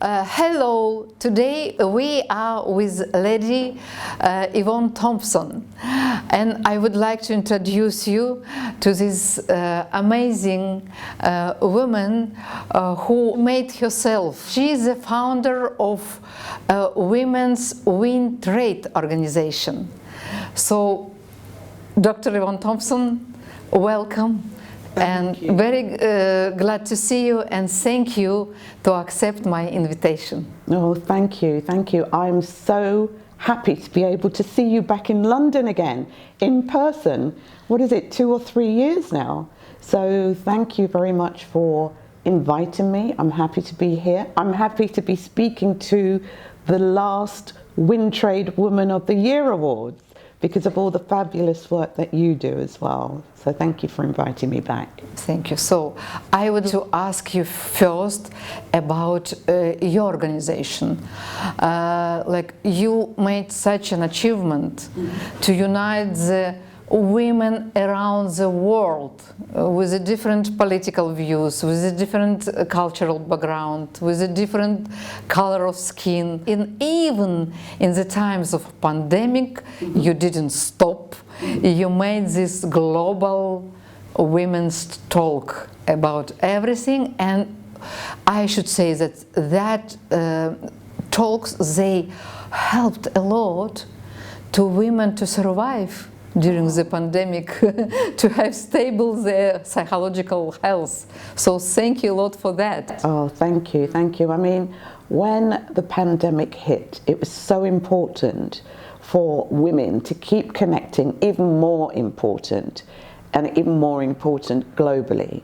Hello, today we are with Lady Yvonne Thompson, and I would like to introduce you to this amazing woman who made herself. She is the founder of Women's WinTrade organization. So, Dr. Yvonne Thompson, welcome. And very glad to see you, and thank you to accept my invitation. Oh, thank you, thank you. I'm so happy to be able to see you back in London again, in person. What is it, 2 or 3 years now? So thank you very much for inviting me. I'm happy to be here. I'm happy to be speaking to the last WinTrade Woman of the Year Awards, because of all the fabulous work that you do as well. So thank you for inviting me back. Thank you. So I would like to ask you first about your organization. Like, you made such an achievement to unite the women around the world with a different political views, with a different cultural background, with a different color of skin. And even in the times of pandemic, you didn't stop. You made this global women's talk about everything, and I should say that talks, they helped a lot to women to survive during the pandemic, to have stable their psychological health. So thank you a lot for that. Oh, thank you, thank you. I mean, when the pandemic hit, it was so important for women to keep connecting, even more important, and even more important globally.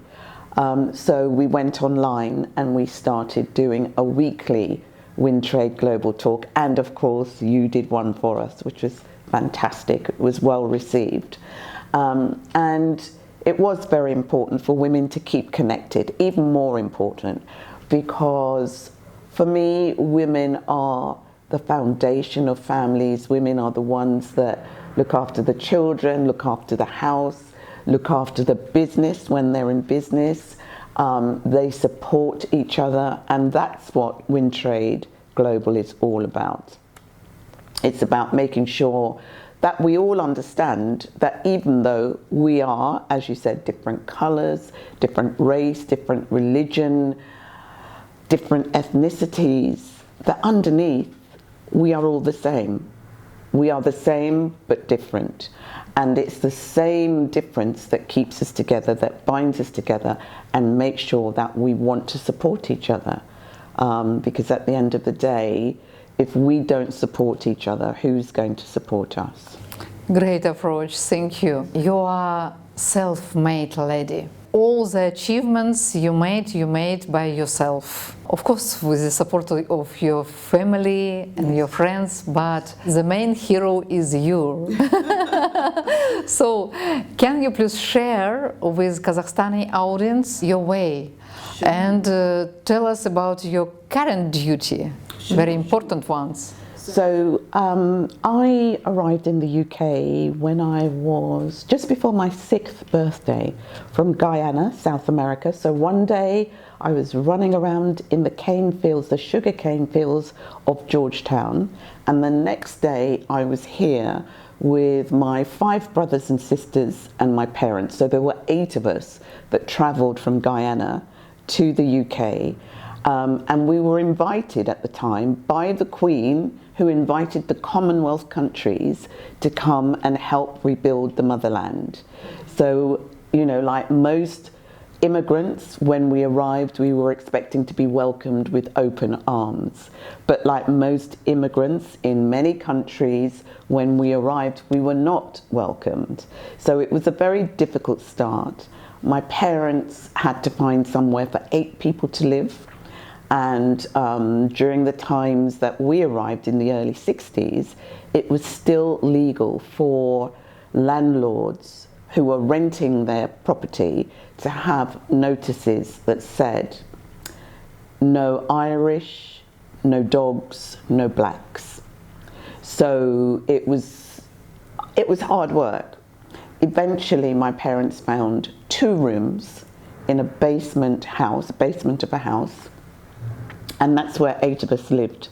So we went online and we started doing a weekly WinTrade Global Talk, and of course you did one for us, which was fantastic. It was well received, and it was very important for women to keep connected, even more important, because for me, women are the foundation of families. Women are the ones that look after the children, look after the house, look after the business when they're in business. They support each other, and that's what WinTrade Global is all about. It's about making sure that we all understand that even though we are, as you said, different colors, different race, different religion, different ethnicities, that underneath we are all the same. We are the same but different. And it's the same difference that keeps us together, that binds us together, and makes sure that we want to support each other. Because at the end of the day, if we don't support each other, who's going to support us? Great approach, thank you. You are self-made lady. All the achievements you made by yourself. Of course, with the support of your family and your friends, but the main hero is you. So, can you please share with Kazakhstani audience your way? Sure. And tell us about your current duty, very important ones. So I arrived in the UK when I was just before my 6th birthday from Guyana, South America. So one day I was running around in the cane fields, the sugar cane fields of Georgetown, and the next day I was here with my 5 brothers and sisters and my parents. So there were 8 of us that travelled from Guyana to the UK. And we were invited at the time by the Queen, who invited the Commonwealth countries to come and help rebuild the motherland. So, you know, like most immigrants, when we arrived, we were expecting to be welcomed with open arms. But like most immigrants in many countries, when we arrived, we were not welcomed. So it was a very difficult start. My parents had to find somewhere for 8 people to live. And during the times that we arrived in the early 60s, it was still legal for landlords who were renting their property to have notices that said, no Irish, no dogs, no blacks. So it was hard work. Eventually my parents found 2 rooms in a basement of a house, And that's where 8 of us lived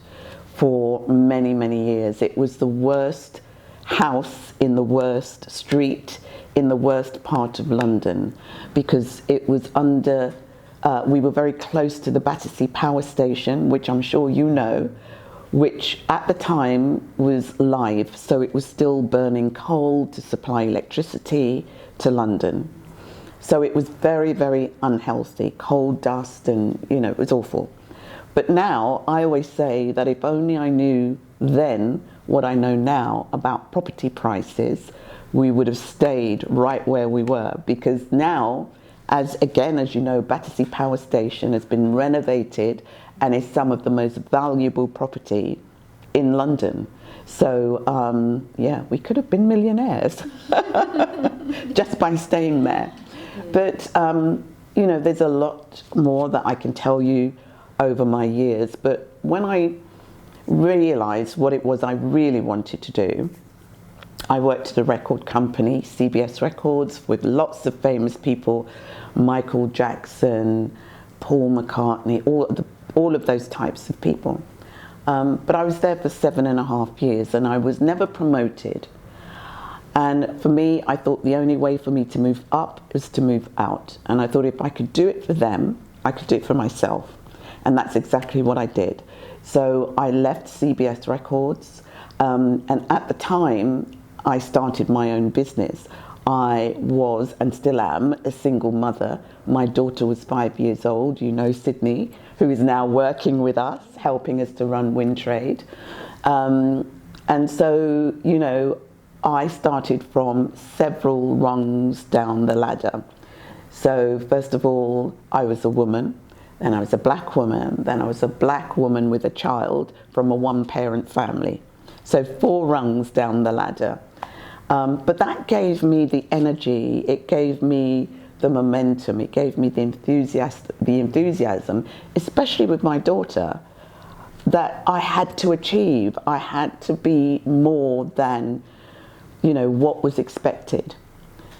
for many, many years. It was the worst house in the worst street in the worst part of London, because it was under, we were very close to the Battersea Power Station, which I'm sure you know, which at the time was live, so it was still burning coal to supply electricity to London. So it was very, very unhealthy, coal dust, and it was awful. But now I always say that if only I knew then what I know now about property prices, we would have stayed right where we were, because now, as you know, Battersea Power Station has been renovated and is some of the most valuable property in London. So yeah, we could have been millionaires just by staying there. But there's a lot more that I can tell you over my years. But when I realized what it was I really wanted to do, I worked at a record company, CBS Records, with lots of famous people, Michael Jackson, Paul McCartney, all of those types of people. But I was there for 7.5 years and I was never promoted. And for me, I thought the only way for me to move up is to move out. And I thought if I could do it for them, I could do it for myself. And that's exactly what I did. So I left CBS Records, and at the time, I started my own business. I was, and still am, a single mother. My daughter was 5 years old, Sydney, who is now working with us, helping us to run WinTrade. And so, I started from several rungs down the ladder. So first of all, I was a woman, then I was a black woman, then I was a black woman with a child from a one-parent family. So 4 rungs down the ladder. But that gave me the energy, it gave me the momentum, it gave me the enthusiasm, especially with my daughter, that I had to achieve. I had to be more than, what was expected.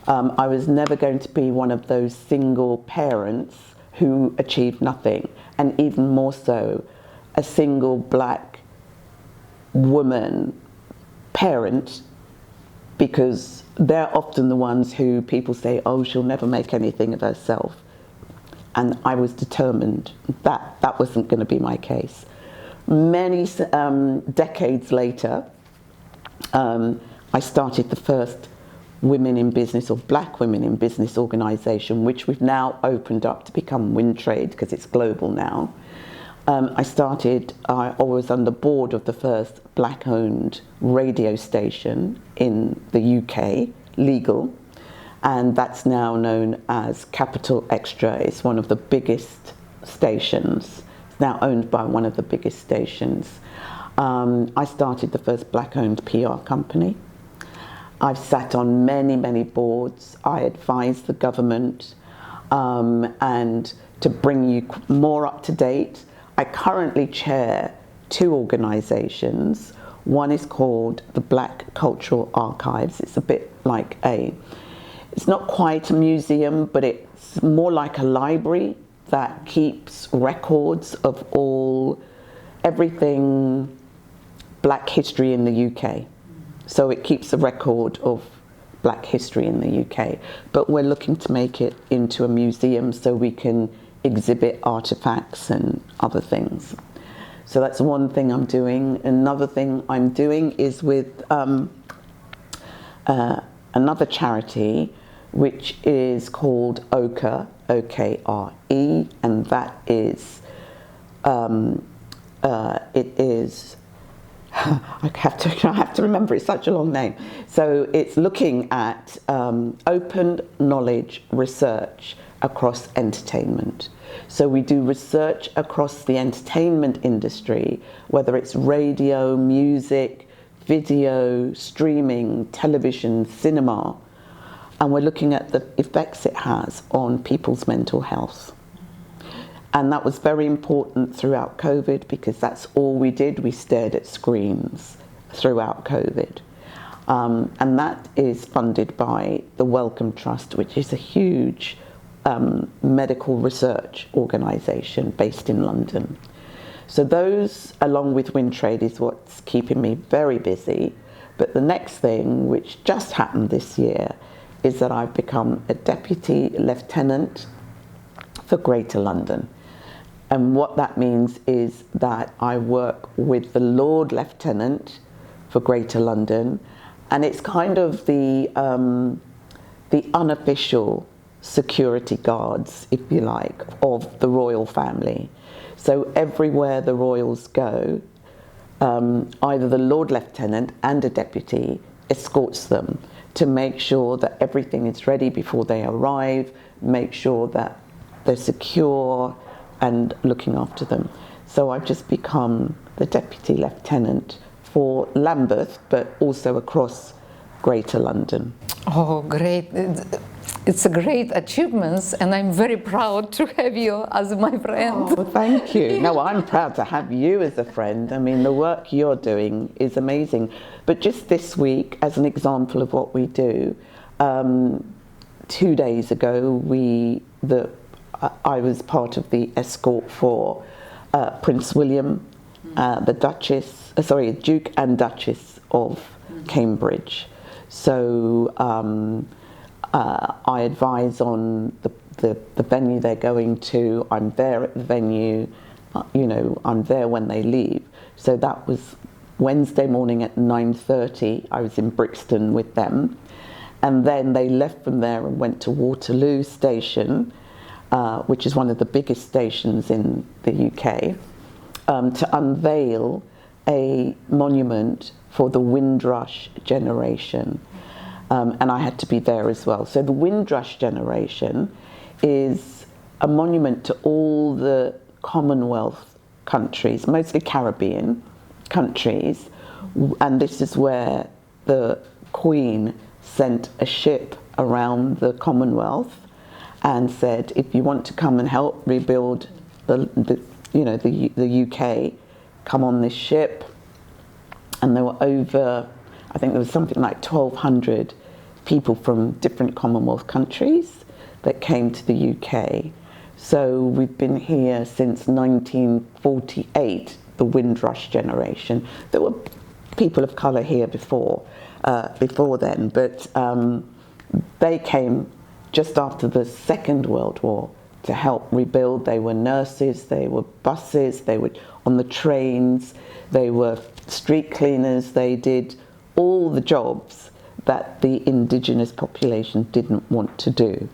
I was never going to be one of those single parents who achieved nothing, and even more so, a single black woman parent, because they're often the ones who people say, oh, she'll never make anything of herself. And I was determined that that wasn't going to be my case. Many decades later, I started the first Women in Business, or Black Women in Business organisation, which we've now opened up to become WinTrade, because it's global now. I was on the board of the first black-owned radio station in the UK, legal, and that's now known as Capital Extra. It's one of the biggest stations. It's now owned by one of the biggest stations. I started the first black-owned PR company. I've sat on many, many boards. I advised the government, and to bring you more up to date, I currently chair 2 organisations. One is called the Black Cultural Archives. It's a bit like it's not quite a museum, but it's more like a library that keeps records of everything black history in the UK. So it keeps a record of black history in the UK. But we're looking to make it into a museum so we can exhibit artifacts and other things. So that's one thing I'm doing. Another thing I'm doing is with another charity, which is called OKRE, OKRE, and that is, it is, I have to remember, it's such a long name. So it's looking at open knowledge research across entertainment. So we do research across the entertainment industry, whether it's radio, music, video, streaming, television, cinema, and we're looking at the effects it has on people's mental health. And that was very important throughout COVID, because that's all we did. We stared at screens throughout COVID. And that is funded by the Wellcome Trust, which is a huge medical research organisation based in London. So those, along with WinTrade, is what's keeping me very busy. But the next thing, which just happened this year, is that I've become a Deputy Lieutenant for Greater London. And what that means is that I work with the Lord Lieutenant for Greater London, and it's kind of the unofficial security guards, if you like, of the royal family. So everywhere the royals go, either the Lord Lieutenant and a deputy escorts them to make sure that everything is ready before they arrive, make sure that they're secure and looking after them. So I've just become the Deputy Lieutenant for Lambeth, but also across Greater London. Oh, great. It's a great achievement, and I'm very proud to have you as my friend. Oh, thank you. No, I'm proud to have you as a friend. I mean, the work you're doing is amazing. But just this week, as an example of what we do, 2 days ago, I was part of the escort for Prince William, the Duke and Duchess of Cambridge. So I advise on the venue they're going to. I'm there at the venue, I'm there when they leave. So that was Wednesday morning at 9:30. I was in Brixton with them. And then they left from there and went to Waterloo Station, which is one of the biggest stations in the UK, to unveil a monument for the Windrush generation. And I had to be there as well. So the Windrush generation is a monument to all the Commonwealth countries, mostly Caribbean countries. And this is where the Queen sent a ship around the Commonwealth and said, if you want to come and help rebuild the UK, come on this ship. And there were I think there was something like 1,200 people from different Commonwealth countries that came to the UK. So we've been here since 1948, the Windrush generation. There were people of colour here before then, but they came just after the Second World War to help rebuild. They were nurses, they were buses, they were on the trains, they were street cleaners, they did all the jobs that the indigenous population didn't want to do.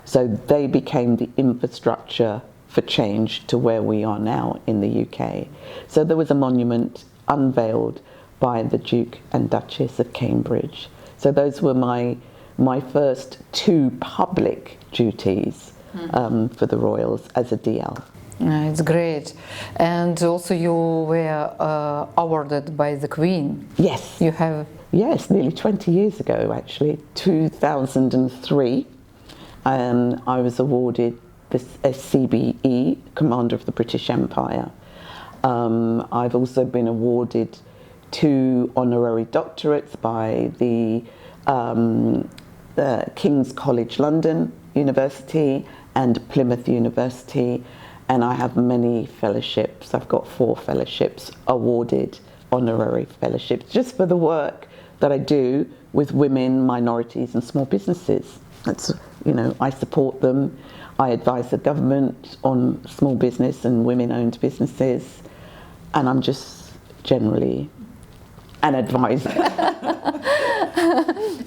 So they became the infrastructure for change to where we are now in the UK. So there was a monument unveiled by the Duke and Duchess of Cambridge. So those were my first 2 public duties for the Royals as a DL. It's great. And also you were awarded by the Queen. Yes. You have? Yes, nearly 20 years ago actually, 2003. And I was awarded this CBE, Commander of the British Empire. I've also been awarded 2 honorary doctorates by the King's College London University and Plymouth University, and I have many fellowships. I've got 4 fellowships, awarded honorary fellowships, just for the work that I do with women, minorities and small businesses. That's, I support them. I advise the government on small business and women-owned businesses, and I'm just generally an advisor.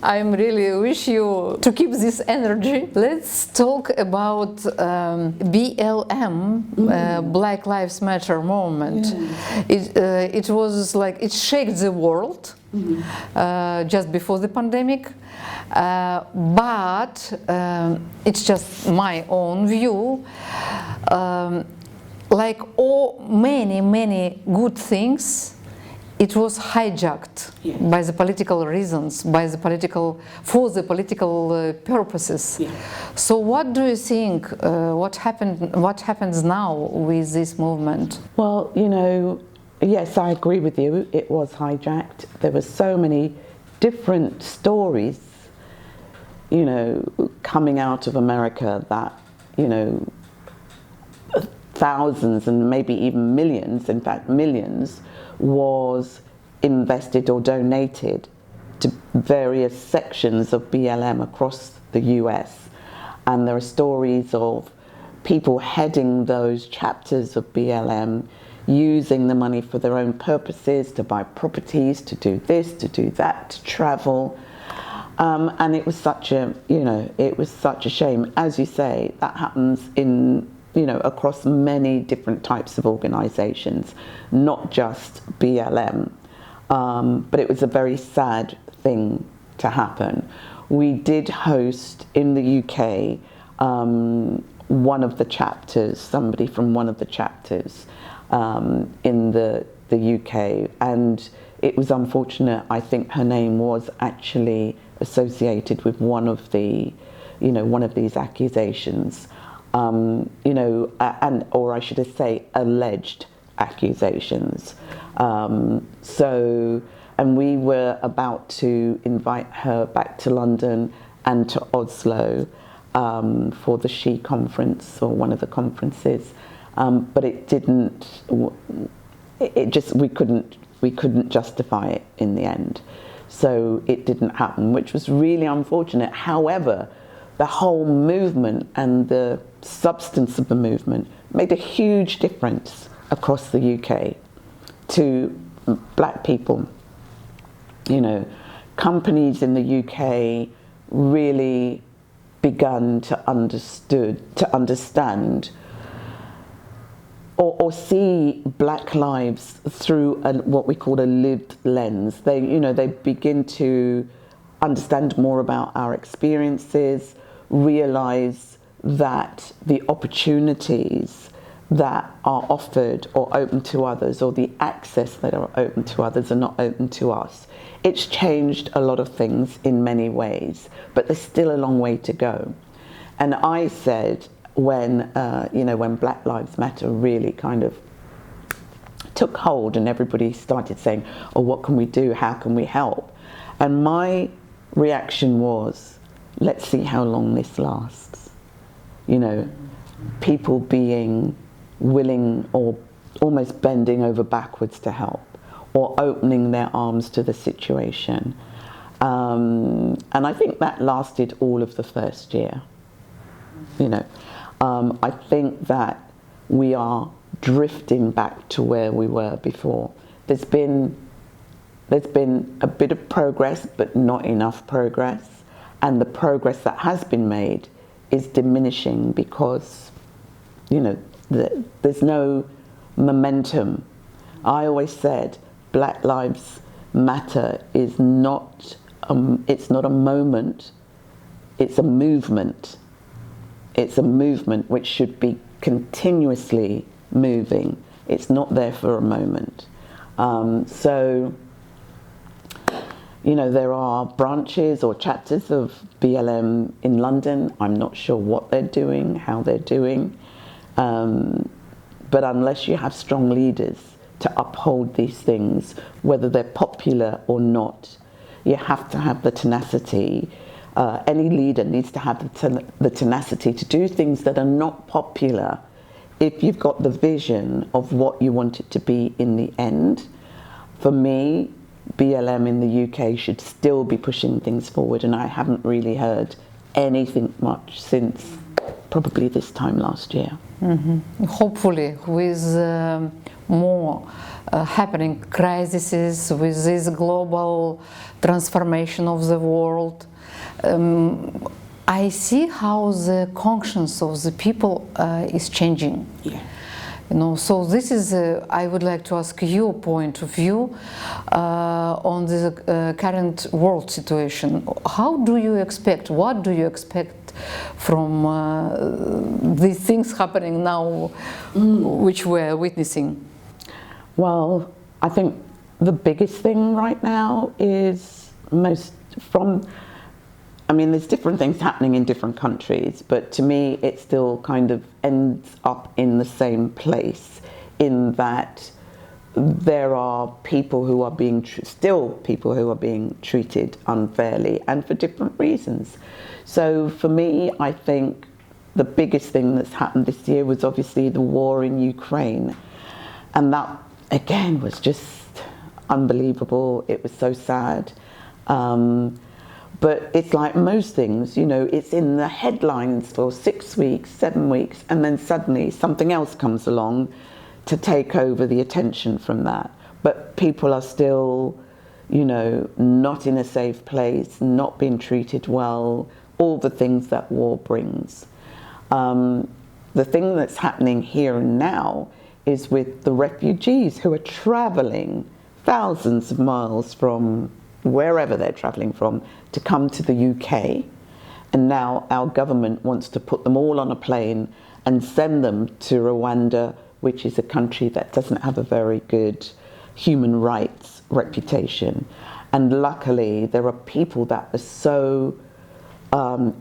I really wish you to keep this energy. Let's talk about BLM, Black Lives Matter movement. Yeah. It was like, it shook the world just before the pandemic, but it's just my own view. Like many good things, it was hijacked by the political reasons, for the political purposes. Yeah. So what do you think, what happens now with this movement? Well, yes, I agree with you, it was hijacked. There were so many different stories, coming out of America that, thousands and maybe even millions, in fact millions, was invested or donated to various sections of BLM across the US. And there are stories of people heading those chapters of BLM using the money for their own purposes, to buy properties, to do this, to do that, to travel. And it was such a, it was such a shame. As you say, that happens in, across many different types of organizations, not just BLM. But it was a very sad thing to happen. We did host in the UK one of the chapters, somebody from one of the chapters in the UK, and it was unfortunate. I think her name was actually associated with one of the, one of these accusations, and or I should say alleged accusations. And we were about to invite her back to London and to Oslo for the She conference, or one of the conferences, but it didn't. It just, we couldn't justify it in the end, so it didn't happen, which was really unfortunate. However, the whole movement and the substance of the movement made a huge difference across the UK to black people. Companies in the UK really begun to understand or see black lives through what we call a lived lens. They begin to understand more about our experiences, realize that the opportunities that are offered or open to others, or the access that are open to others, are not open to us. It's changed a lot of things in many ways, but there's still a long way to go. And I said, when Black Lives Matter really kind of took hold and everybody started saying, oh, what can we do? How can we help? And my reaction was, let's see how long this lasts. People being willing or almost bending over backwards to help, or opening their arms to the situation. And I think that lasted all of the first year. I think that we are drifting back to where we were before. There's been a bit of progress, but not enough progress. And the progress that has been made is diminishing because, there's no momentum. I always said Black Lives Matter is not, it's not a moment, it's a movement. It's a movement which should be continuously moving. It's not there for a moment. There are branches or chapters of BLM in London. I'm not sure what they're doing, how they're doing. But unless you have strong leaders to uphold these things, whether they're popular or not, you have to have the tenacity. Any leader needs to have the tenacity to do things that are not popular if you've got the vision of what you want it to be in the end. For me, BLM in the UK should still be pushing things forward, and I haven't really heard anything much since probably this time last year. Mm-hmm. Hopefully, with more happening crises, with this global transformation of the world, I see how the conscience of the people is changing. Yeah. So this is, I would like to ask your point of view on the current world situation. How do you expect, what do you expect from these things happening now, which we're witnessing? Well, I think the biggest thing right now is there's different things happening in different countries, but to me it still kind of ends up in the same place, in that there are people who are being treated unfairly, and for different reasons. So for me, I think the biggest thing that's happened this year was obviously the war in Ukraine. And that, again, was just unbelievable. It was so sad. But it's like most things, you know, it's in the headlines for 6 weeks, 7 weeks, and then suddenly something else comes along to take over the attention from that. But people are still, you know, not in a safe place, not being treated well, all the things that war brings. The thing that's happening here and now is with the refugees who are traveling thousands of miles from wherever they're traveling from to come to the UK. And now our government wants to put them all on a plane and send them to Rwanda, which is a country that doesn't have a very good human rights reputation. And luckily, there are people that are so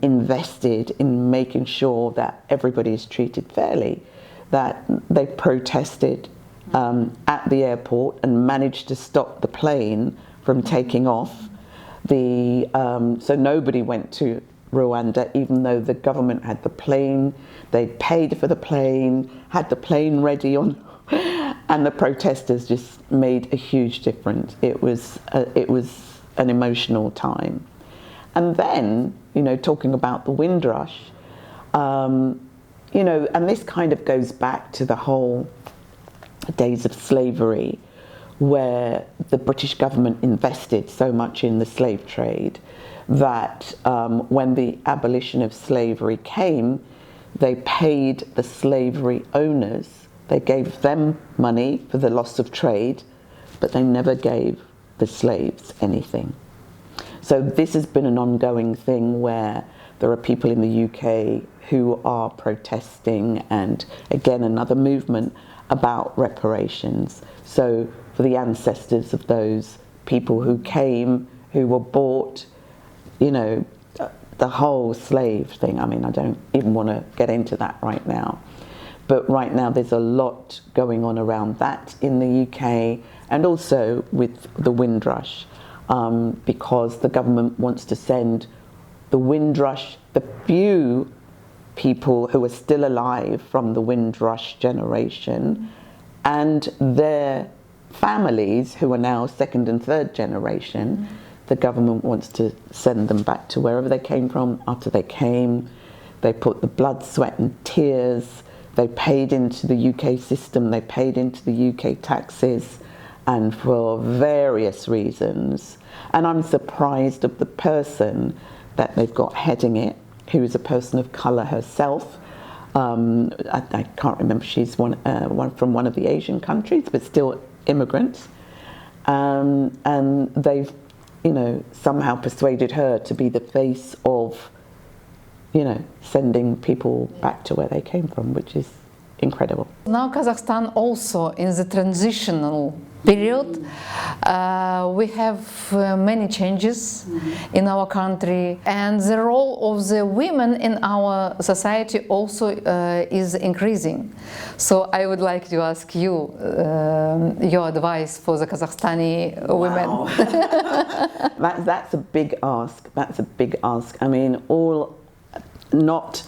invested in making sure that everybody is treated fairly, that they protested at the airport and managed to stop the plane from taking off. So nobody went to Rwanda, even though the government had the plane, they paid for the plane, had the plane ready on, and the protesters just made a huge difference. It was an emotional time. And then, you know, talking about the Windrush, you know, and this kind of goes back to the whole days of slavery, where the British government invested so much in the slave trade that when the abolition of slavery came, they paid the slavery owners, they gave them money for the loss of trade, but they never gave the slaves anything. So this has been an ongoing thing where there are people in the UK who are protesting, and again another movement about reparations. So for the ancestors of those people who came, who were bought, you know, the whole slave thing. I mean, I don't even want to get into that right now. But right now there's a lot going on around that in the UK, and also with the Windrush, because the government wants to send the Windrush, the few people who are still alive from the Windrush generation, and their families who are now second and third generation, the government wants to send them back to wherever they came from after they came. They put the blood, sweat and tears, they paid into the UK system, they paid into the UK taxes, and for various reasons. And I'm surprised of the person that they've got heading it, who is a person of colour herself. I can't remember, she's one from one of the Asian countries, but still immigrants. And they've, you know, somehow persuaded her to be the face of, you know, sending people back to where they came from, which is incredible. Now Kazakhstan also in the transitional period. We have many changes in our country, and the role of the women in our society also is increasing. So I would like to ask you your advice for the Kazakhstani women. Wow. That's a big ask. That's a big ask. I mean, not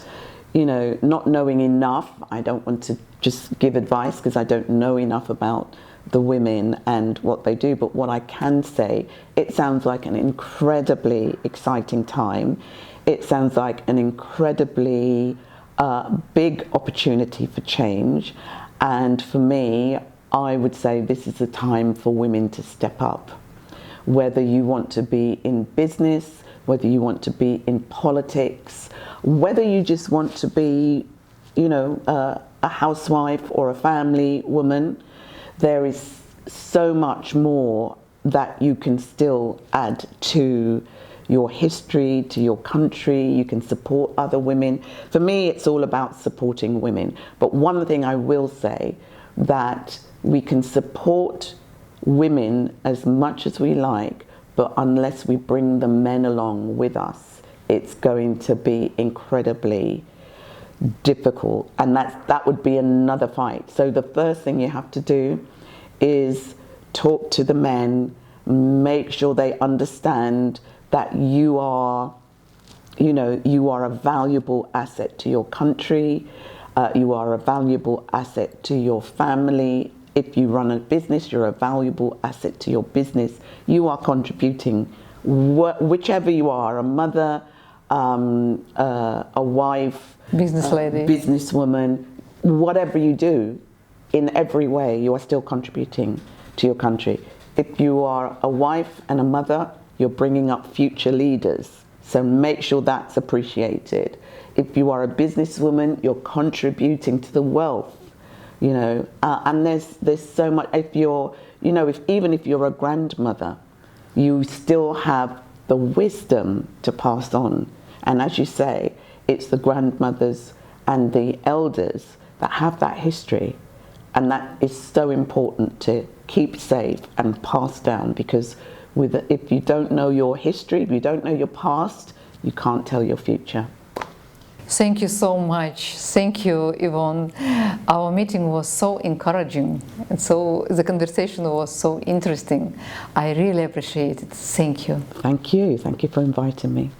knowing enough. I don't want to just give advice because I don't know enough about the women and what they do, but what I can say, it sounds like an incredibly exciting time. It sounds like an incredibly big opportunity for change, and for me, I would say this is a time for women to step up. Whether you want to be in business, whether you want to be in politics, whether you just want to be, you know, a housewife or a family woman, there is so much more that you can still add to your history, to your country. You can support other women. For me, it's all about supporting women. But one thing I will say, that we can support women as much as we like, but unless we bring the men along with us, it's going to be incredibly difficult, and that would be another fight. So the first thing you have to do is talk to the men, make sure they understand that you are you know, you are a valuable asset to your country, you are a valuable asset to your family. If you run a business, you're a valuable asset to your business. You are contributing, whichever you are, a mother, a wife, business lady, businesswoman, whatever you do, in every way, you are still contributing to your country. If you are a wife and a mother, you're bringing up future leaders. So make sure that's appreciated. If you are a businesswoman, you're contributing to the wealth, you know. And there's so much. If you're, you know, even if you're a grandmother, you still have the wisdom to pass on. And as you say, it's the grandmothers and the elders that have that history. And that is so important to keep safe and pass down, because if you don't know your history, if you don't know your past, you can't tell your future. Thank you so much. Thank you, Yvonne. Our meeting was so encouraging, and so the conversation was so interesting. I really appreciate it. Thank you. Thank you. Thank you for inviting me.